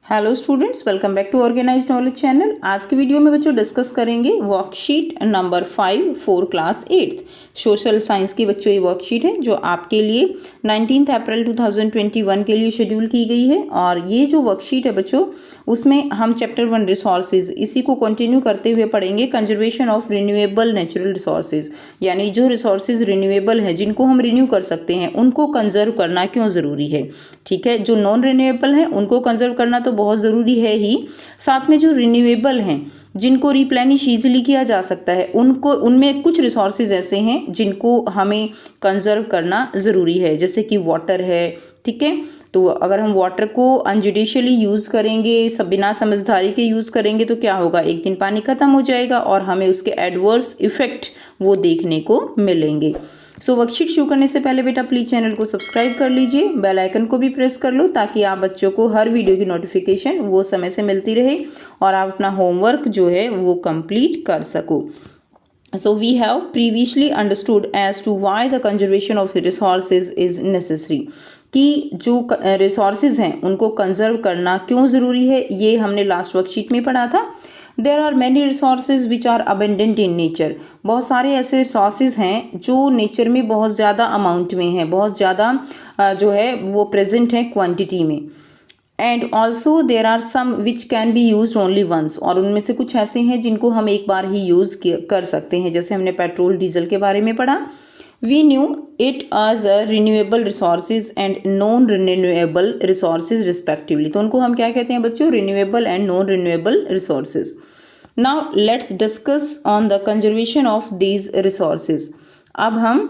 Hello students, welcome back to organized knowledge channel. आज की video में बच्चों डिस्कस करेंगे worksheet number 5 for class 8th social science की बच्चों ये वर्कशीट है जो आपके लिए 19 अप्रैल 2021 के लिए शेड्यूल की गई है। और ये जो वर्कशीट है बच्चों, उसमें हम चैप्टर 1 रिसोर्सेज इसी को कंटिन्यू करते हुए पढ़ेंगे। Conservation of renewable natural resources, यानी जो रिसोर्सेज रिन्यूएबल है जिनको हम रिन्यू कर सकते हैं उनको कंजर्व करना क्यों ज़रूरी है। ठीक है, जो नॉन रिन्यूएबल है उनको कंजर्व करना तो बहुत ज़रूरी है ही, साथ में जो रिन्यूएबल हैं जिनको रिप्लेनिश ईजिली किया जा सकता है उनको, उनमें कुछ रिसोर्सेज ऐसे हैं जिनको हमें कंजर्व करना ज़रूरी है, जैसे कि वाटर है। ठीक है, तो अगर हम वाटर को अनजुडिशियली यूज़ करेंगे, सब बिना समझदारी के यूज़ करेंगे तो क्या होगा, एक दिन पानी ख़त्म हो जाएगा और हमें उसके एडवर्स इफ़ेक्ट वो देखने को मिलेंगे। सो वर्कशीट शुरू करने से पहले बेटा प्लीज़ चैनल को सब्सक्राइब कर लीजिए, बेल आइकन को भी प्रेस कर लो ताकि आप बच्चों को हर वीडियो की नोटिफिकेशन वो समय से मिलती रहे और आप अपना होमवर्क जो है वो कंप्लीट कर सको। So we have previously understood as to why the conservation of resources is necessary, कि जो रिसोर्सेज हैं उनको कंजर्व करना क्यों ज़रूरी है, ये हमने लास्ट वर्कशीट में पढ़ा था। There are many resources which are abundant in nature, बहुत सारे ऐसे रिसोर्सेज हैं जो नेचर में बहुत ज़्यादा अमाउंट में हैं, बहुत ज़्यादा जो है वो प्रेजेंट है क्वांटिटी में। And also there are some which can be use only once, और उनमें से कुछ ऐसे हैं जिनको हम एक बार ही यूज़ कर सकते हैं, जैसे हमने पेट्रोल डीजल के बारे में पढ़ा। We knew it as a renewable resources and non renewable resources respectively, तो उनको हम क्या कहते हैं बच्चों, renewable and non renewable resources. Now let's discuss on the conservation of these resources. अब हम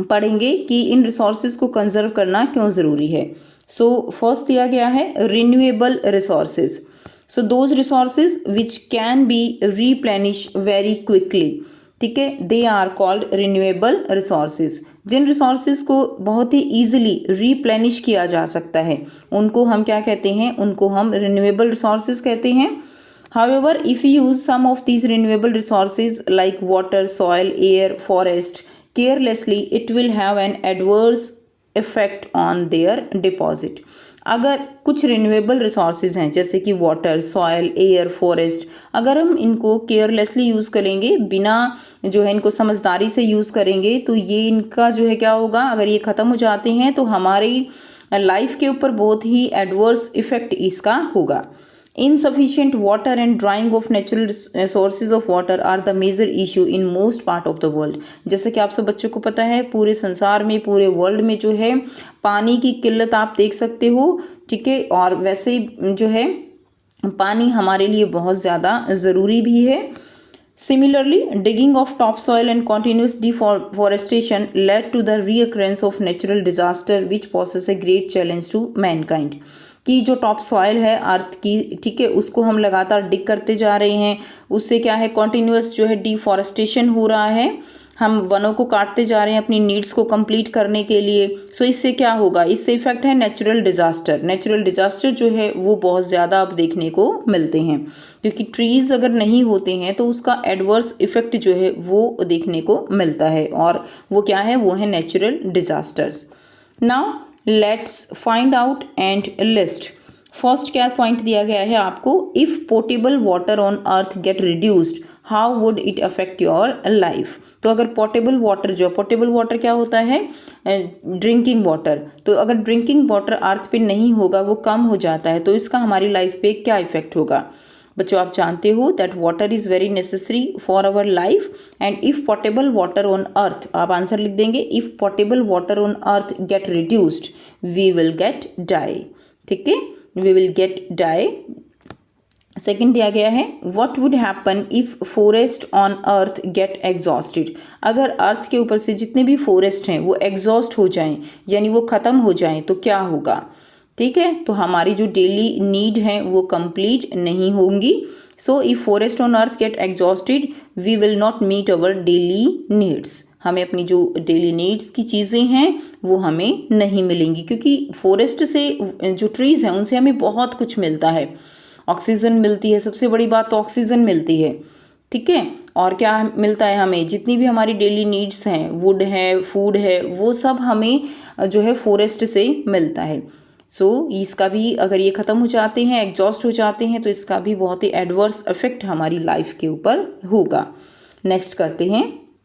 पढ़ेंगे कि इन रिसोर्सेज को कंजर्व करना क्यों ज़रूरी है। सो फर्स्ट दिया गया है renewable resources. So those resources which can be replenish very quickly, ठीक है, they are called renewable resources. जिन रिसोर्सेज को बहुत ही ईजिली रीप्लेनिश किया जा सकता है उनको हम क्या कहते हैं, उनको हम रिन्यूएबल रिसोर्सेज कहते हैं। However, if we use some of these renewable resources like water, soil, air, forest carelessly, it will have an adverse effect on their deposit. अगर कुछ रिन्यूएबल रिसोर्सेज हैं जैसे कि वाटर, सॉयल, एयर, फॉरेस्ट, अगर हम इनको केयरलेसली यूज़ करेंगे, बिना जो है इनको समझदारी से यूज़ करेंगे, तो ये इनका जो है क्या होगा, अगर ये ख़त्म हो जाते हैं तो हमारी लाइफ के ऊपर बहुत ही एडवर्स इफेक्ट इसका होगा। Insufficient water and drying of natural sources of water are the major issue in most part of the world. जैसे कि आप सब बच्चों को पता है, पूरे संसार में, पूरे वर्ल्ड में जो है पानी की किल्लत आप देख सकते हो। ठीक है, और वैसे ही जो है पानी हमारे लिए बहुत ज़्यादा ज़रूरी भी है। Similarly, digging of topsoil and continuous deforestation led to the reoccurrence of natural disaster which poses a great challenge to mankind. कि जो टॉप सॉइल है अर्थ की, ठीक है, उसको हम लगातार डिग करते जा रहे हैं, उससे क्या है, कॉन्टिन्यूस जो है डिफॉरेस्टेशन हो रहा है, हम वनों को काटते जा रहे हैं अपनी नीड्स को कंप्लीट करने के लिए। सो इससे क्या होगा, इससे इफेक्ट है नेचुरल डिजास्टर। नेचुरल डिजास्टर जो है वो बहुत ज़्यादा अब देखने को मिलते हैं, क्योंकि ट्रीज़ अगर नहीं होते हैं तो उसका एडवर्स इफेक्ट जो है वो देखने को मिलता है, और वो क्या है, वो है natural disasters. Now let's find out and list. First क्या पॉइंट दिया गया है आपको, if portable water on earth get reduced how would it affect your life. तो अगर पोर्टेबल वाटर, जो पोर्टेबल वाटर क्या होता है, ड्रिंकिंग वाटर, तो अगर ड्रिंकिंग वाटर अर्थ पे नहीं होगा, वो कम हो जाता है, तो इसका हमारी लाइफ पे क्या इफेक्ट होगा। बच्चों आप जानते हो that water is very necessary for our life, and if portable water on earth, आप आंसर लिख देंगे, if portable water on earth get reduced we will get die. ठीक है, we will get die. Second दिया गया है, what would happen if forest on earth get exhausted. अगर earth के ऊपर से जितने भी फॉरेस्ट हैं वो एग्जॉस्ट हो जाएं, यानी वो ख़त्म हो जाएं, तो क्या होगा। ठीक है, तो हमारी जो डेली नीड है वो कंप्लीट नहीं होंगी। So if forest on earth get exhausted we will not meet our daily needs, हमें अपनी जो डेली नीड्स की चीज़ें हैं वो हमें नहीं मिलेंगी, क्योंकि फॉरेस्ट से, जो ट्रीज़ हैं उनसे हमें बहुत कुछ मिलता है, ऑक्सीजन मिलती है, सबसे बड़ी बात तो ऑक्सीजन मिलती है। ठीक है, और क्या मिलता है हमें, जितनी भी हमारी डेली नीड्स हैं, वुड है, फूड है, वो सब हमें जो है फॉरेस्ट से मिलता है। इसका भी अगर ये ख़त्म हो जाते हैं, एग्जॉस्ट हो जाते हैं, तो इसका भी बहुत ही एडवर्स इफेक्ट हमारी लाइफ के ऊपर होगा। नेक्स्ट करते हैं,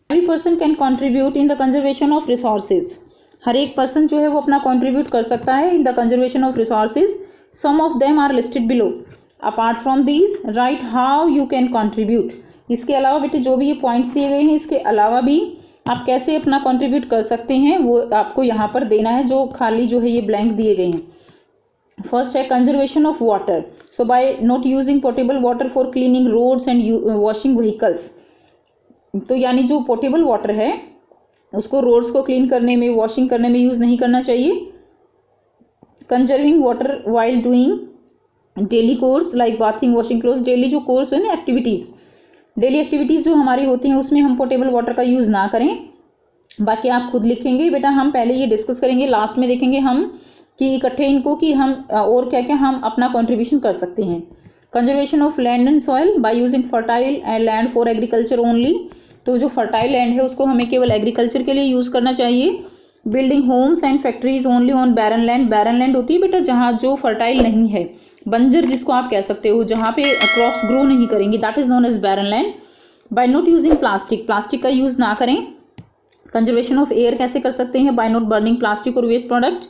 every person can contribute in the conservation of resources. हर एक पर्सन जो है वो अपना कॉन्ट्रीब्यूट कर सकता है in the conservation of resources. Some of them are listed below. Apart from these right how you can contribute. इसके अलावा बेटे जो भी ये पॉइंट्स दिए गए हैं, इसके अलावा भी आप कैसे अपना कंट्रीब्यूट कर सकते हैं वो आपको यहाँ पर देना है, जो खाली जो है ये ब्लैंक दिए गए हैं। फर्स्ट है conservation of water. So by not using portable water for cleaning roads and washing vehicles. तो यानी जो पोर्टेबल वाटर है उसको रोड्स को क्लीन करने में, वॉशिंग करने में यूज़ नहीं करना चाहिए। Conserving water while doing daily course like bathing, washing clothes. Daily जो कोर्स है ना, एक्टिविटीज़, डेली एक्टिविटीज़ जो हमारी होती हैं उसमें हम पोर्टेबल वाटर का यूज़ ना करें। बाकी आप खुद लिखेंगे बेटा, हम पहले ये डिस्कस करेंगे, लास्ट में देखेंगे हम कि इकट्ठे इनको कि हम और क्या क्या हम अपना कंट्रीब्यूशन कर सकते हैं। Conservation of land and soil by using fertile and land for agriculture only. तो जो फर्टाइल लैंड है उसको हमें केवल एग्रीकल्चर के लिए यूज़ करना चाहिए। Building homes and factories only on barren land. Barren land होती है बेटा जहाँ जो फर्टाइल नहीं है, बंजर जिसको आप कह सकते हो, जहाँ पे क्रॉप्स ग्रो नहीं करेंगी, that is known as barren land. By not using plastic, plastic का यूज़ ना करें। कंजर्वेशन ऑफ एयर कैसे कर सकते हैं? बाय नॉट बर्निंग प्लास्टिक और waste product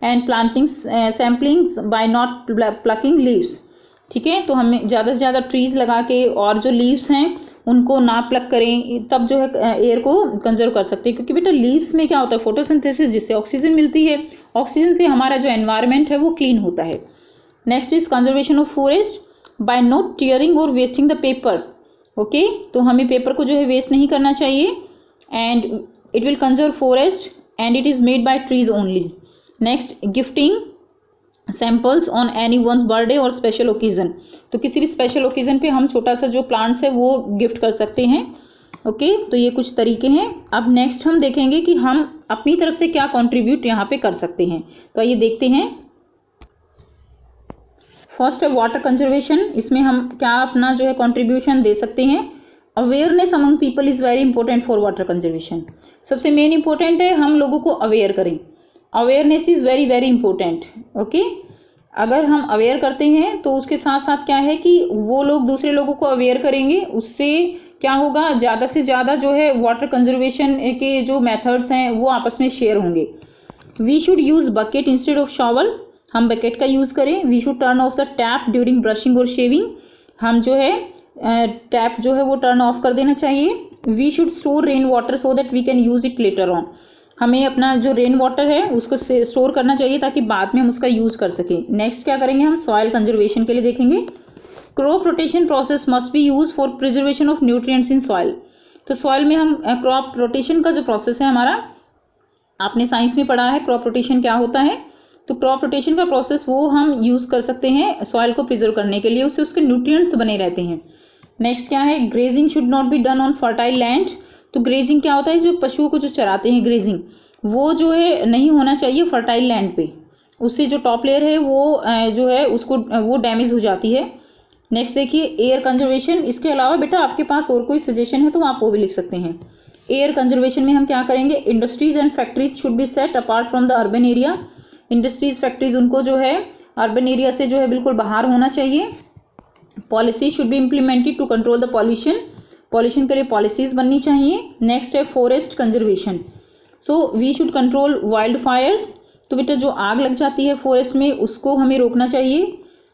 and planting samplings by not plucking leaves. ठीक है, तो हमें ज़्यादा से ज़्यादा ट्रीज लगा के और जो लीव्स हैं उनको ना प्लक करें, तब जो है एयर को कंजर्व कर सकते हैं। क्योंकि बेटा लीव्स में क्या होता है, फोटोसिंथेसिस, जिससे ऑक्सीजन मिलती है, ऑक्सीजन से हमारा जो एनवायरनमेंट है वो क्लीन होता है। Next is conservation of forest by not tearing और वेस्टिंग द पेपर। ओके, तो हमें पेपर को जो है वेस्ट नहीं करना चाहिए। And it will conserve forest and it is made by trees only. Next, gifting samples on any one's birthday और स्पेशल ओकेजन। तो किसी भी स्पेशल ओकेजन पे हम छोटा सा जो प्लांट्स है वो गिफ्ट कर सकते हैं। ओके, तो ये कुछ तरीके हैं। अब नेक्स्ट हम देखेंगे कि हम अपनी तरफ से क्या कंट्रीब्यूट यहाँ पे कर सकते हैं। तो आइए देखते हैं। फर्स्ट है वाटर कंजर्वेशन। इसमें हम क्या अपना जो है कंट्रीब्यूशन दे सकते हैं। Awareness among people is very important for water conservation. सबसे मेन इंपॉर्टेंट है हम लोगों को अवेयर करें। Awareness is very very important. Okay, अगर हम अवेयर करते हैं तो उसके साथ साथ क्या है कि वो लोग दूसरे लोगों को अवेयर करेंगे, उससे क्या होगा, ज़्यादा से ज़्यादा जो है वाटर कंजर्वेशन के जो मेथड्स हैं वो आपस में शेयर होंगे। We should use bucket instead of shovel. हम बकेट का यूज़ करें। We should turn off the tap during brushing और शेविंग। हम जो है टैप जो है वो टर्न ऑफ कर देना चाहिए। We should store rain water so that we can use it later on. हमें अपना जो रेन वाटर है उसको स्टोर करना चाहिए ताकि बाद में हम उसका यूज़ कर सकें। नेक्स्ट क्या करेंगे हम, सॉइल कंजर्वेशन के लिए देखेंगे। Crop rotation process must be use for preservation of nutrients in soil. तो सॉइल में हम क्रॉप रोटेशन का जो प्रोसेस है हमारा, आपने साइंस में पढ़ा है क्रॉप रोटेशन क्या होता है। तो क्रॉप रोटेशन का प्रोसेस वो हम यूज़ कर सकते हैं सॉइल को प्रिजर्व करने के लिए, उससे उसके न्यूट्रिएंट्स बने रहते हैं। नेक्स्ट क्या है, grazing should not be done on fertile land. तो ग्रेजिंग क्या होता है, जो पशुओं को जो चराते हैं ग्रेजिंग, वो जो है नहीं होना चाहिए फर्टाइल लैंड पे। उससे जो टॉप लेयर है वो जो है उसको वो डैमेज हो जाती है। नेक्स्ट देखिए एयर कंजर्वेशन। इसके अलावा बेटा आपके पास और कोई सजेशन है तो आप वो भी लिख सकते हैं। एयर कंजर्वेशन में हम क्या करेंगे, industries and factories should be set apart from the urban area. Industries factories उनको जो है अर्बन एरिया से जो है बिल्कुल बाहर होना चाहिए। Policy should be implemented to control the pollution. Pollution के लिए पॉलिसीज बननी चाहिए। नेक्स्ट है forest conservation. So we should control wild fires. तो बेटा जो आग लग जाती है फॉरेस्ट में उसको हमें रोकना चाहिए।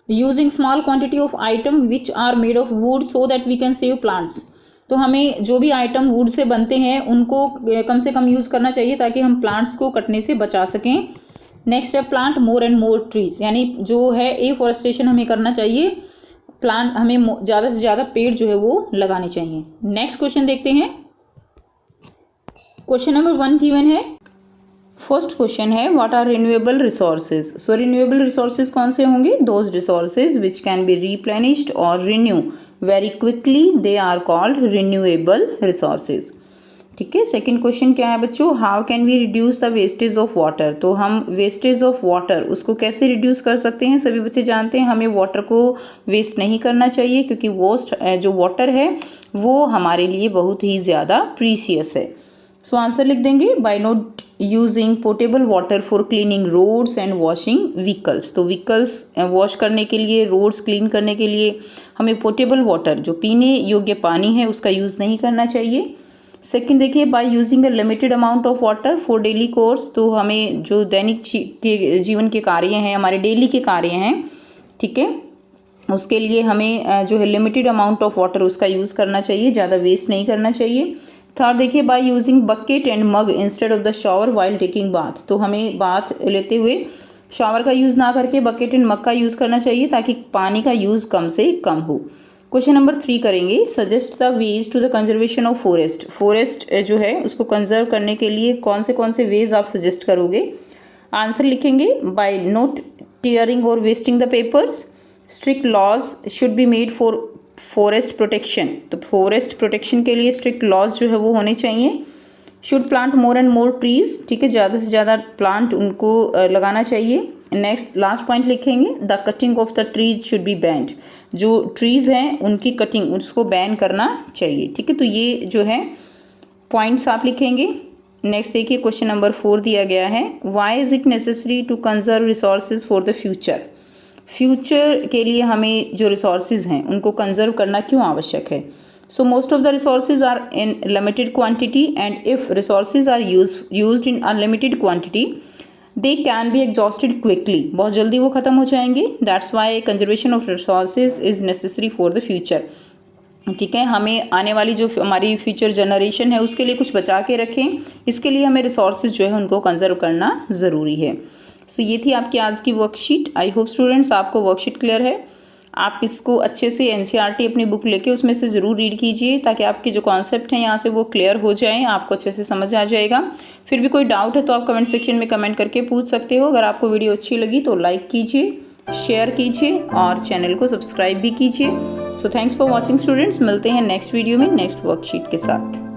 Using small quantity of item which are made of wood so that we can save plants. तो हमें जो भी आइटम वुड से बनते हैं उनको कम से कम यूज़ करना चाहिए ताकि हम प्लांट्स को कटने से बचा सकें। नेक्स्ट है plant more and more trees, यानी जो है एफॉरेस्टेशन हमें करना चाहिए। प्लांट हमें ज़्यादा से ज़्यादा पेड़ जो है वो लगाने चाहिए। नेक्स्ट क्वेश्चन देखते हैं। क्वेश्चन नंबर 1 गिवन है। फर्स्ट क्वेश्चन है what are renewable resources. So renewable resources कौन से होंगे, those resources which can be replenished और renew very quickly, they are called renewable resources. ठीक है, सेकंड क्वेश्चन क्या है बच्चों, how can we reduce the wastage of water. तो हम वेस्टेज ऑफ वाटर उसको कैसे रिड्यूस कर सकते हैं। सभी बच्चे जानते हैं हमें वाटर को वेस्ट नहीं करना चाहिए क्योंकि जो वाटर है वो हमारे लिए बहुत ही ज़्यादा प्रीशियस है। सो आंसर लिख देंगे by not using portable water for cleaning roads and washing vehicles. तो व्हीकल्स वॉश करने के लिए, रोड्स क्लीन करने के लिए हमें पोर्टेबल वाटर, जो पीने योग्य पानी है, उसका यूज़ नहीं करना चाहिए। सेकंड देखिए, by using a limited amount of water for daily course. तो हमें जो दैनिक जीवन के कार्य हैं, हमारे डेली के कार्य हैं, ठीक है, उसके लिए हमें जो है लिमिटेड अमाउंट ऑफ वाटर उसका यूज़ करना चाहिए, ज़्यादा वेस्ट नहीं करना चाहिए। थर्ड देखिए, by using bucket and mug instead of the shower while taking bath. तो हमें बाथ लेते हुए शावर का यूज़ ना करके बकेट एंड मग का यूज़ करना चाहिए ताकि पानी का यूज़ कम से कम हो। क्वेश्चन नंबर 3 करेंगे, suggest the ways to the conservation of forest. Forest जो है उसको कंजर्व करने के लिए कौन से वेज आप सजेस्ट करोगे। आंसर लिखेंगे बाय नॉट टीयरिंग और wasting the papers. Strict laws should be made for forest protection. तो फॉरेस्ट प्रोटेक्शन के लिए स्ट्रिक्ट लॉज जो है वो होने चाहिए। Should plant more and more trees, ठीक है, ज़्यादा से ज़्यादा प्लांट उनको लगाना चाहिए। नेक्स्ट लास्ट पॉइंट लिखेंगे, the cutting of the trees should be banned. जो ट्रीज़ हैं उनकी कटिंग उसको बैन करना चाहिए, ठीक है। तो ये जो है पॉइंट्स आप लिखेंगे। नेक्स्ट देखिए, क्वेश्चन नंबर 4 दिया गया है, why is it necessary to conserve resources for the future. Future के लिए हमें जो रिसोर्सेज हैं उनको कंजर्व करना क्यों आवश्यक है। So most of the resources are in limited quantity and if resources are used in unlimited quantity they can be exhausted quickly. बहुत जल्दी वो ख़त्म हो जाएंगे। That's why conservation of resources is necessary for the future, ठीक है। हमें आने वाली जो हमारी फ्यूचर जनरेशन है उसके लिए कुछ बचा के रखें, इसके लिए हमें रिसोर्सेज जो है उनको कंजर्व करना ज़रूरी है। सो ये थी आपकी आज की वर्कशीट। आई होप स्टूडेंट्स आपको वर्कशीट क्लियर है। आप इसको अच्छे से एनसीईआरटी अपनी बुक लेके उसमें से ज़रूर रीड कीजिए ताकि आपके जो कॉन्सेप्ट हैं यहाँ से वो क्लियर हो जाएं, आपको अच्छे से समझ आ जाएगा। फिर भी कोई डाउट है तो आप कमेंट सेक्शन में कमेंट करके पूछ सकते हो। अगर आपको वीडियो अच्छी लगी तो लाइक कीजिए, शेयर कीजिए और चैनल को सब्सक्राइब भी कीजिए। So thanks for watching students. मिलते हैं नेक्स्ट वीडियो में नेक्स्ट वर्कशीट के साथ।